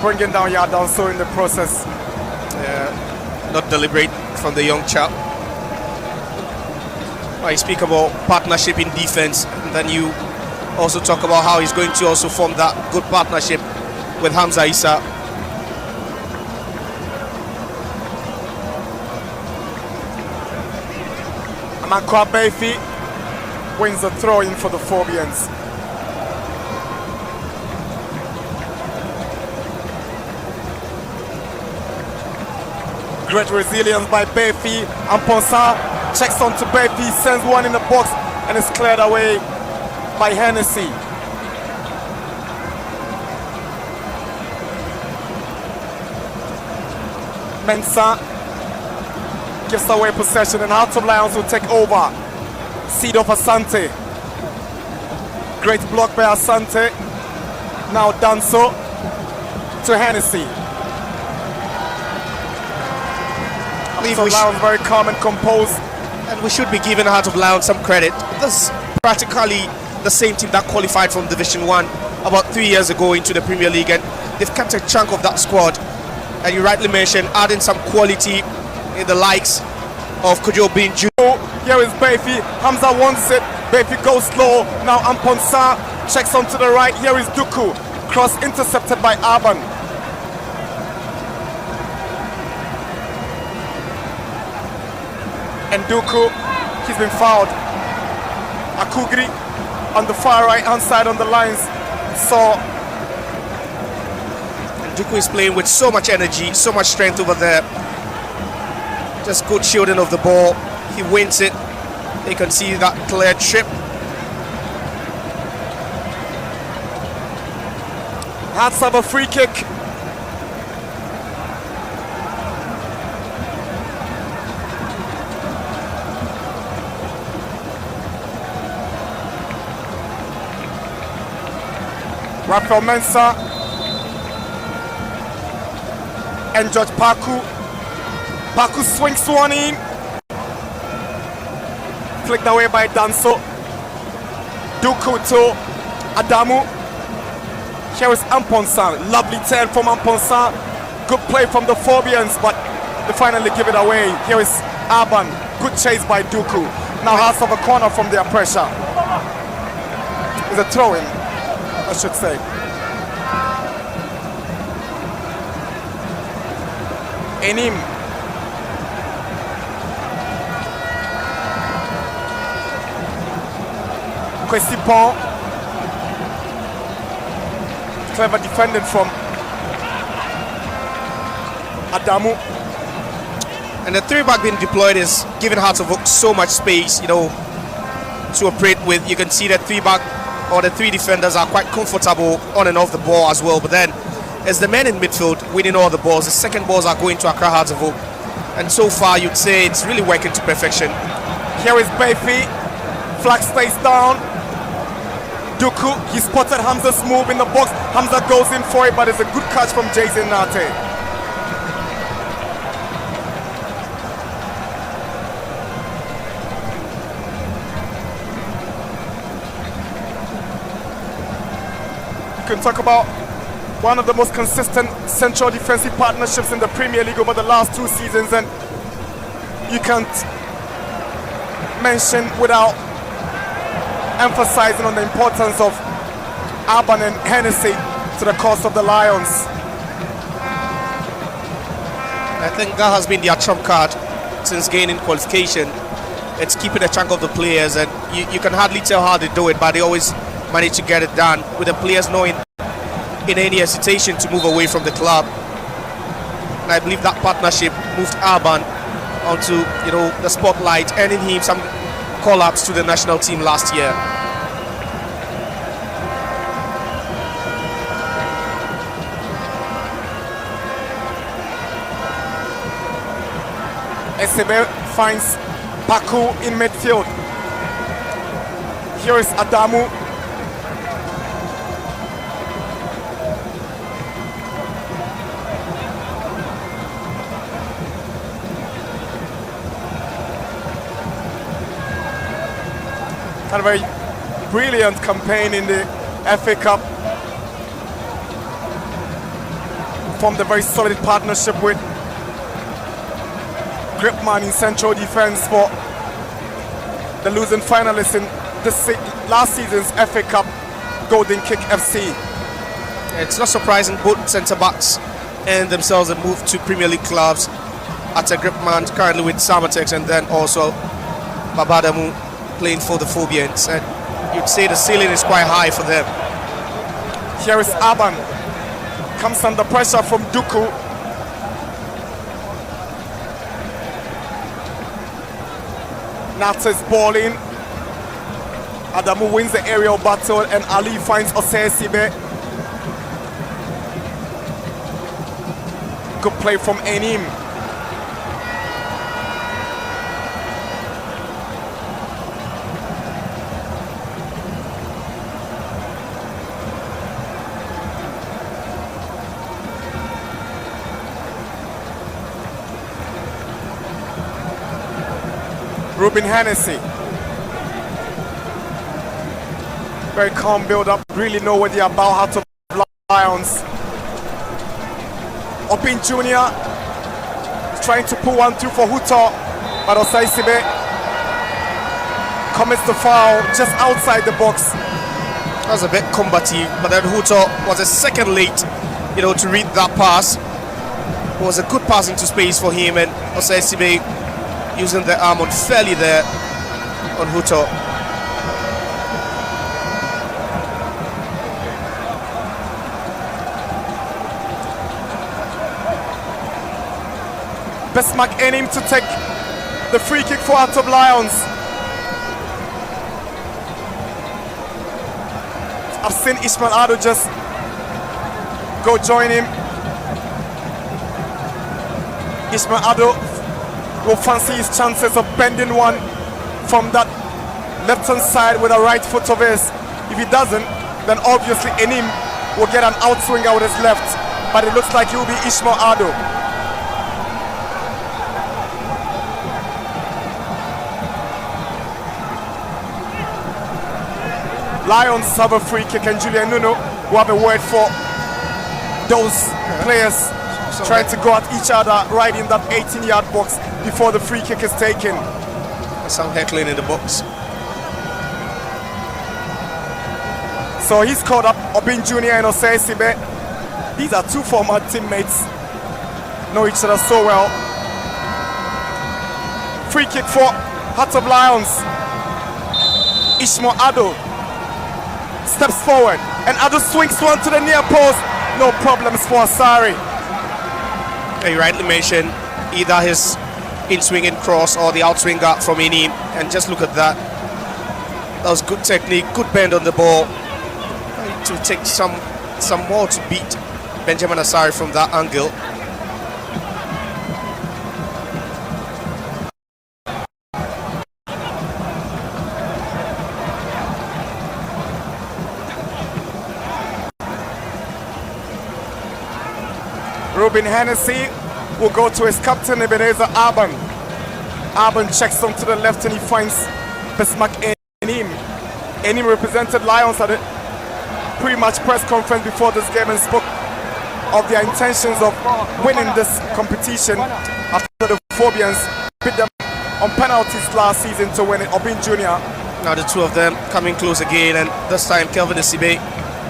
bringing down Danso in the process. Yeah, not deliberate from the young chap. I speak about partnership in defense, and then you also talk about how he's going to also form that good partnership with Hamza Issa. Amankwa Befi wins the throw-in for the Phobians. Great resilience by Befi. Amponsa checks onto Befi, sends one in the box, and is cleared away by Hennessy. Mensah gives away possession, and Hearts of Lions will take over. Seed of Asante. Great block by Asante. Now Danso to Hennessy. Hearts of Lions very calm and composed. And we should be giving Heart of Lions some credit. This is practically the same team that qualified from Division 1 about 3 years ago into the Premier League, and they've kept a chunk of that squad. And you rightly mentioned adding some quality in the likes of Kujo Binju. Here is Befi. Hamza wants it. Befi goes slow. Now Amponsa checks onto the right. Here is Duku. Cross intercepted by Arban. And Duku, he's been fouled. Akugri on the far right hand side on the lines. So Duku is playing with so much energy, so much strength over there. Just good shielding of the ball. He wins it. You can see that clear trip. Hearts have a free kick. Rafael Mensah and George Paku. Paku swings one in. Flicked away by Danso. Duku to Adamu. Here is Amponsa. Lovely turn from Amponsa. Good play from the Phobians, but they finally give it away. Here is Arban. Good chase by Duku. Now Hearts of a corner from their pressure. It's a throw-in, I should say. Enim. Kwesipon. Clever defended from Adamu. And the three-back being deployed is giving Hearts of Oak so much space, you know, to operate with. You can see that three-back or the three defenders are quite comfortable on and off the ball as well. But then, as the men in midfield winning all the balls, the second balls are going to Accra Hearts of Oak. And so far, you'd say it's really working to perfection. Here is Befi. Flag stays down. Duku, he spotted Hamza's move in the box. Hamza goes in for it, but it's a good catch from Jason Nate. You can talk about one of the most consistent central defensive partnerships in the Premier League over the last 2 seasons, and you can't mention without emphasizing on the importance of Arban and Hennessy to the cause of the Lions. I think that has been their trump card since gaining qualification. It's keeping a chunk of the players, and you can hardly tell how they do it, but they always manage to get it done, with the players knowing in any hesitation to move away from the club. And I believe that partnership moved Arban onto, you know, the spotlight, earning him some call-ups to the national team last year. Esebe finds Paku in midfield. Here is Adamu. Had a very brilliant campaign in the FA Cup. formed a very solid partnership with Gripman in central defence for the losing finalists in last season's FA Cup Golden Kick FC. It's not surprising both centre-backs and themselves have moved to Premier League clubs. Ata Gripman currently with Samatex, and then also Babadamu playing for the Phobians. And you'd say the ceiling is quite high for them. Here is Aban. Comes under pressure from Duku. Nata's ball in. Adamu wins the aerial battle and Ali finds Osesibe. Good play from Enim. Ruben Hennessy. Very calm build up, really know what they're about, how to Lions. Opin Jr. trying to pull one through for Huto, but Osaisibe commits the foul just outside the box. That was a bit combative, but then Huto was a second late, to read that pass. It was a good pass into space for him, and Osaisibe using the arm unfairly there on Huto. Bismarck aiming to take the free kick for Heart of Lions. I've seen Ismail Ado just go join him. Ismail Ado will fancy his chances of bending one from that left hand side with a right foot of his. If he doesn't, then obviously Enim will get an outswinger with his left, but it looks like it will be Ismail Ado. Lions have a free kick, and Julian Nuno will have a word for those players trying to go at each other right in that 18-yard box before the free kick is taken. Some heckling in the box. So he's called up Obin Jr. and Osesibe. These are two former teammates, know each other so well. Free kick for Heart of Lions. Ismail Ado steps forward, and Ado swings one to the near post. No problems for Asari. You rightly mentioned either his in-swinging cross or the outswinger from Enim, and just look at that. That was good technique, good bend on the ball. To take some more to beat Benjamin Asari from that angle. Ruben Hennessy will go to his captain, Ebenezer Aban. Aban checks on to the left and he finds Bismarck Enim. Enim represented Lions at the pre-match press conference before this game and spoke of their intentions of winning this competition after the Phobians beat them on penalties last season to win it. Obin Jr. Now the two of them coming close again, and this time Kelvin Isibe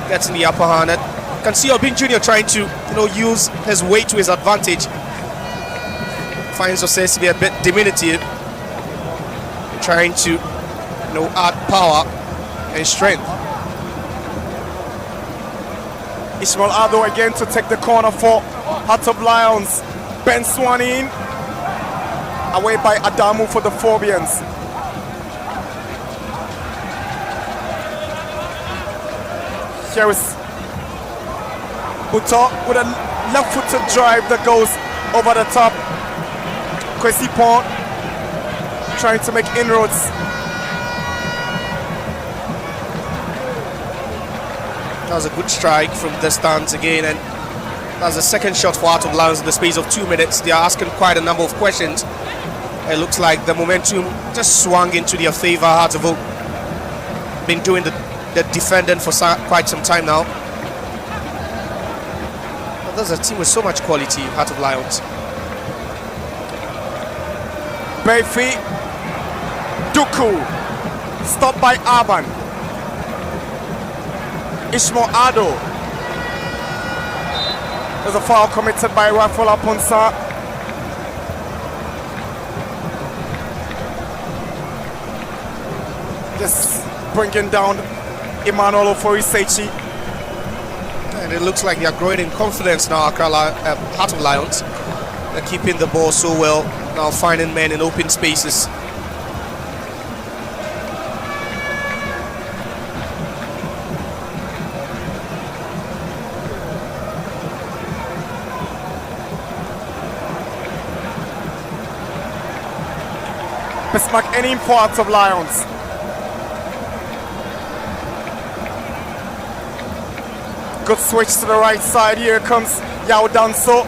gets in the upper hand. You can see Obin Jr. trying to use his weight to his advantage. Finds Osesibe a bit diminutive, trying to add power and strength. Ismail Ado again to take the corner for Heart of Lions. Ben Swan in. Away by Adamu for the Phobians. Here is Buto with a left-footed drive that goes over the top. Kwesi Pont trying to make inroads. That was a good strike from the stance again, and that's the second shot for Heart of Lions in the space of 2 minutes. They are asking quite a number of questions. It looks like the momentum just swung into their favor. Heart of been doing the defending for quite some time now. There's a team with so much quality, Heart of Lions. Bayfi, Duku, stopped by Arban. Ishmael Ado. There's a foul committed by Rafael Aponsa. Just bringing down Emmanuel Oforisechi. And it looks like they are growing in confidence now, Heart of Lions. They're keeping the ball so well, now finding men in open spaces. Bismarck any for Heart of Lions. Good switch to the right side. Here comes Yao Danso.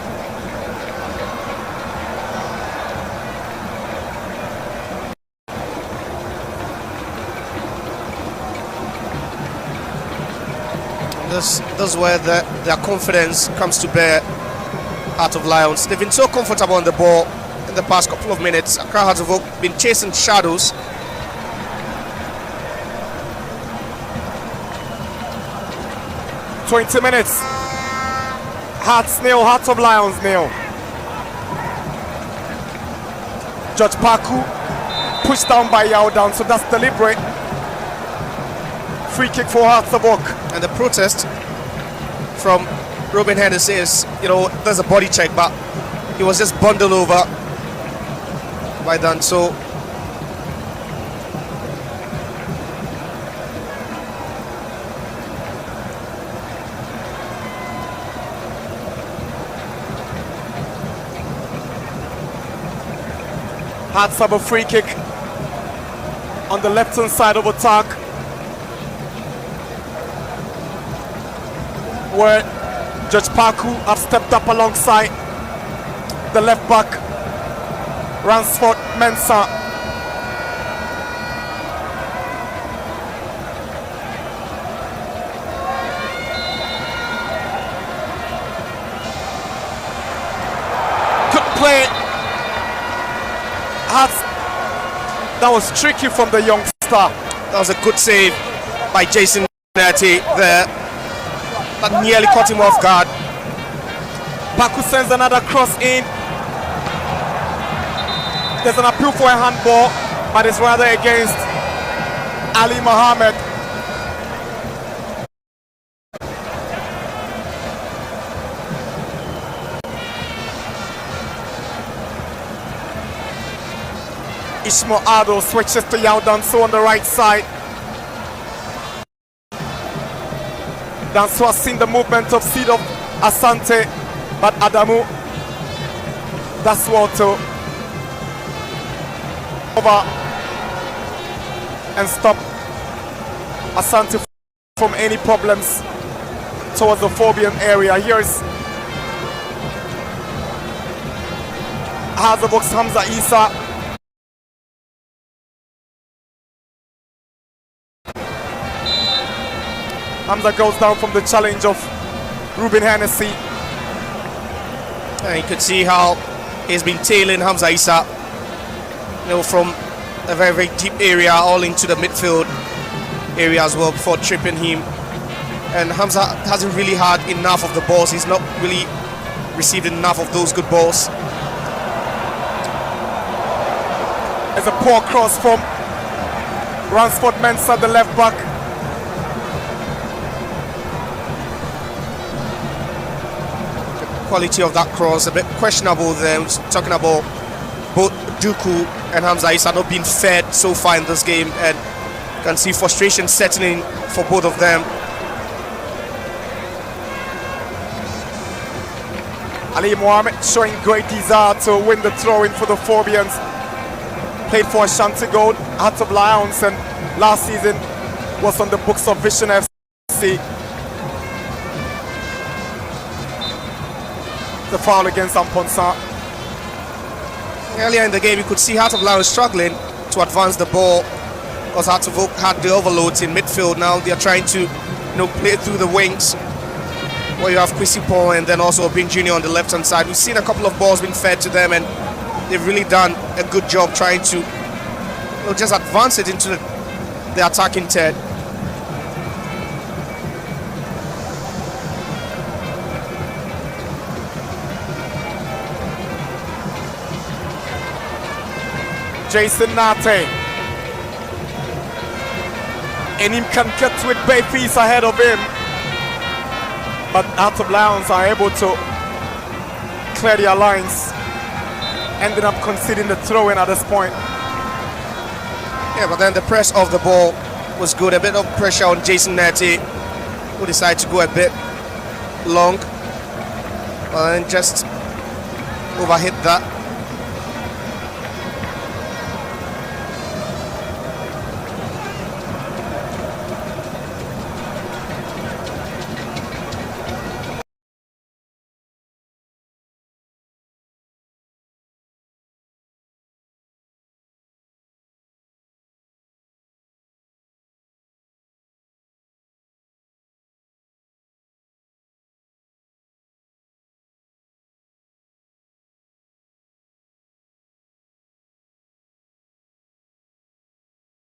This is where their confidence comes to bear, Heart of Lions. They've been so comfortable on the ball in the past couple of minutes. Accra Hearts of Oak been chasing shadows. $20 minutes. Hearts nil, Heart of Lions nil. Judge Paku pushed down by Yao Down, so that's deliberate. Free kick for Hearts of Oak. And the protest from Ruben Henderson is, there's a body check, but he was just bundled over by Danso. Hearts have a free kick on the left hand side of attack, where Judge Paku have stepped up alongside the left back Ransford Mensah. Good play. Hearts, that was tricky from the youngster. That was a good save by Jason Nati there. That nearly caught him off guard. Baku sends another cross in. There's an appeal for a handball, but it's rather against Ali Mohammed. Ishmael Ado switches to Yao Danso on the right side. Danso has seen the movement of Seed of Asante, but Adamu, that's Walto, over and stop Asante from any problems towards the Phobian area. Here's Hazabok's Hamza Isa. Hamza goes down from the challenge of Ruben Hennessy. And you could see how he's been tailing Hamza Isa, from a very, very deep area all into the midfield area as well before tripping him. And Hamza hasn't really had enough of the balls. He's not really received enough of those good balls. There's a poor cross from Ransford Mensah, the left back. Quality of that cross a bit questionable there. Talking about both Duku and Hamza Isa not being fed so far in this game, and you can see frustration setting in for both of them. Ali Mohammed showing great desire to win the throw-in for the Phobians. Played for Ashanti Gold, Heart of Lions, and last season was on the books of Vision FC. The foul against Amponsa. Earlier in the game, you could see Heart of Lions struggling to advance the ball because Heart of Oak had the overloads in midfield. Now they are trying to play through the wings. where you have Kwesi Paul and then also Obin Jr. on the left-hand side. We've seen a couple of balls being fed to them, and they've really done a good job trying to just advance it into the attacking third. Jason Nate. And him can get with bare feet ahead of him. But Hearts of Lions are able to clear their lines. Ended up conceding the throw-in at this point. Yeah, but then the press of the ball was good. A bit of pressure on Jason Nate, who decided to go a bit long. And just overhit that.